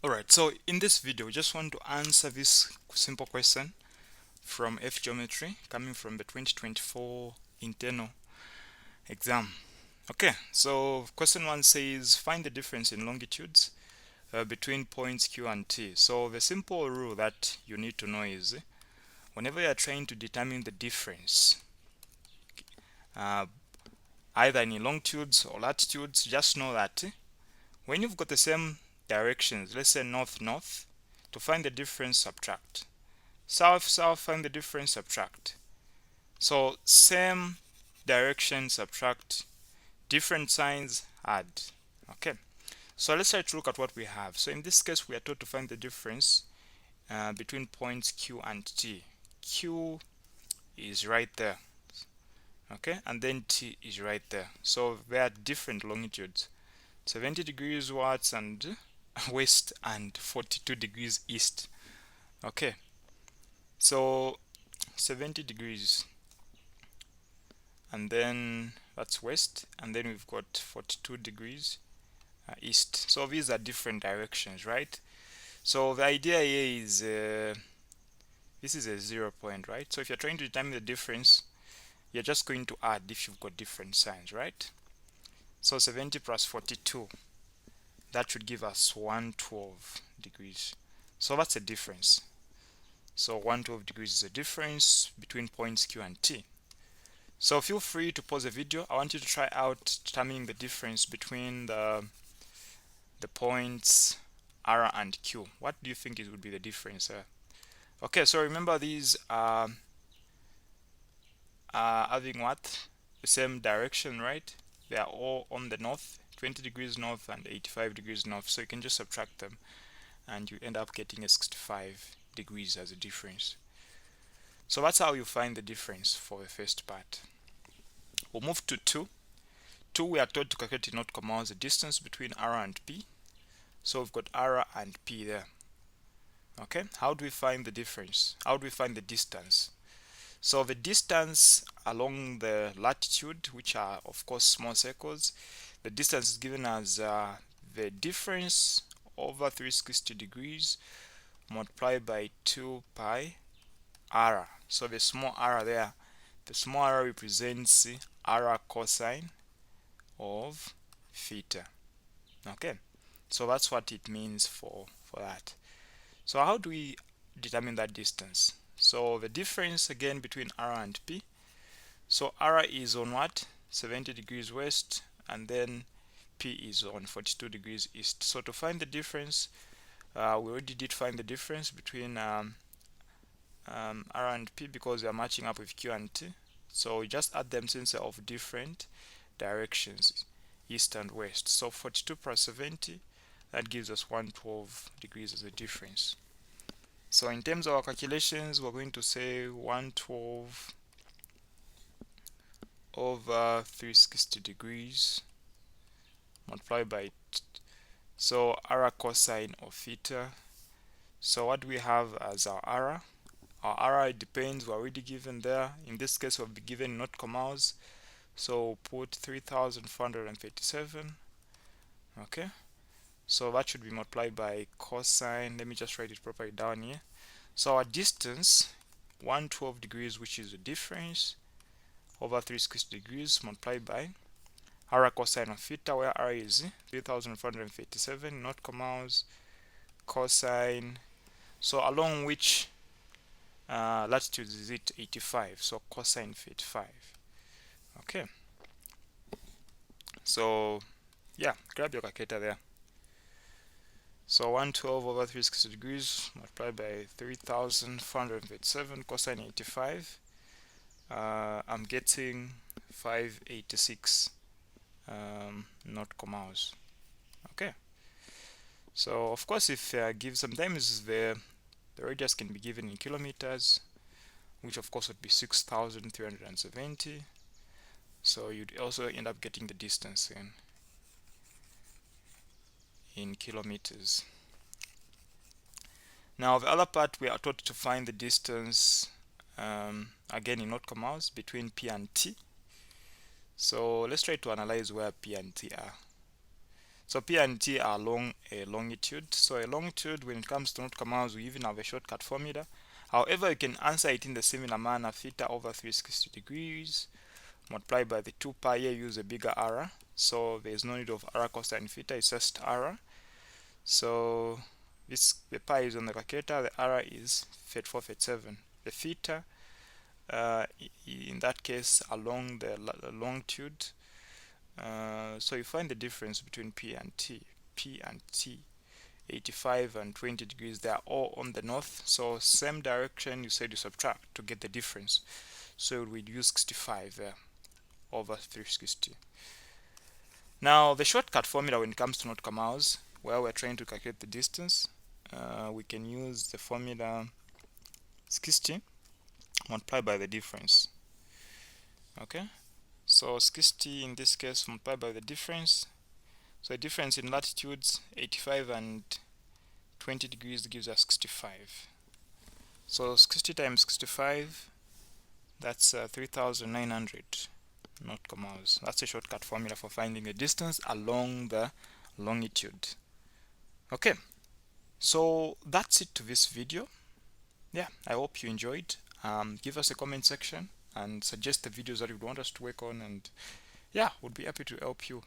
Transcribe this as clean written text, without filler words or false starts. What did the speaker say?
Alright, so in this video, we just want to answer this simple question from F Geometry coming from the 2024 internal exam. Okay, so question 1 says find the difference in longitudes between points Q and T. So the simple rule that you need to know is whenever you are trying to determine the difference, uh, either in longitudes or latitudes, just know that when you've got the same directions, let's say north-north, to find the difference, subtract. South-south, find the difference, subtract. So same direction, subtract. Different signs, add. Okay. So let's try to look at what we have. So in this case, we are told to find the difference between points Q and T. Q is right there. Okay, and then T is right there. So they are different longitudes. 70 degrees west and west and 42 degrees east. Okay, so 70 degrees and then that's west, and then we've got 42 degrees east. So these are different directions, right? So the idea here is this is a 0 point, right? So if you're trying to determine the difference, you're just going to add if you've got different signs, right? So 70 plus 42, that should give us 112 degrees. So that's a difference. So 112 degrees is a difference between points Q and T. So feel free to pause the video. I want you to try out determining the difference between the points R and Q. What do you think it would be the difference? Okay, so remember these are having what? The same direction, right? They are all on the north, 20 degrees north and 85 degrees north. So you can just subtract them and you end up getting a 65 degrees as a difference. So that's how you find the difference for the first part. We'll move to 2. 2, we are told to calculate in nautical miles the distance between R and P. So we've got R and P there. Okay, how do we find the difference? How do we find the distance? So the distance along the latitude, which are of course small circles, the distance is given as the difference over 360 degrees multiplied by 2 pi r. So the small r there, the small r represents r cosine of theta. Okay, so that's what it means for that. So how do we determine that distance? So the difference again between R and P. So R is on what? 70 degrees west, and then P is on 42 degrees east. So to find the difference, we already did find the difference between R and P because they are matching up with Q and T. So we just add them since they're of different directions, east and west. So 42 plus 70, that gives us 112 degrees as a difference. So in terms of our calculations, we're going to say 112 over 360 degrees multiplied by so r cosine of theta. So what do we have as our r? Our r, it depends, we're already given there. In this case, we'll be given nautical miles, so put 3,437. Okay, so that should be multiplied by cosine. Let me just write it properly down here. So our distance, 112 degrees, which is the difference, over 360 degrees multiplied by r cosine of theta, where r is 3,437 nautical miles, cosine. So along which latitude is it? 85. So cosine 85. Okay. So yeah, grab your calculator there. So 112 over 360 degrees multiplied by 3,437 cosine 85. I'm getting 586 nautical miles. Okay. So of course, if give sometimes the radius can be given in kilometers, which of course would be 6,370. So you'd also end up getting the distance in kilometers. Now the other part, we are taught to find the distance again in nautical miles between P and T. So let's try to analyze where P and T are. So P and T are along a longitude. So a longitude, when it comes to nautical miles, we even have a shortcut formula. However, you can answer it in the similar manner: theta over 360 degrees multiplied by the 2 pi. Here use a bigger r, so there's no need of r, cos, and theta, it's just r. So this, the pi is on the calculator, the r is 3437. The theta, in that case, along the longitude, so you find the difference between P and T. P and T, 85 and 20 degrees, they are all on the north, so same direction, you said you subtract to get the difference. So we'd use 65 there over 360. Now the shortcut formula when it comes to nautical miles, where we're trying to calculate the distance, we can use the formula 60 multiplied by the difference. Okay, so 60 in this case multiplied by the difference. So the difference in latitudes, 85 and 20 degrees, gives us 65. So 60 times 65, that's 3,900 nautical miles. That's a shortcut formula for finding the distance along the longitude. Okay, so that's it to this video. Yeah, I hope you enjoyed. Give us a comment section and suggest the videos that you want us to work on, and yeah, we'll be happy to help you.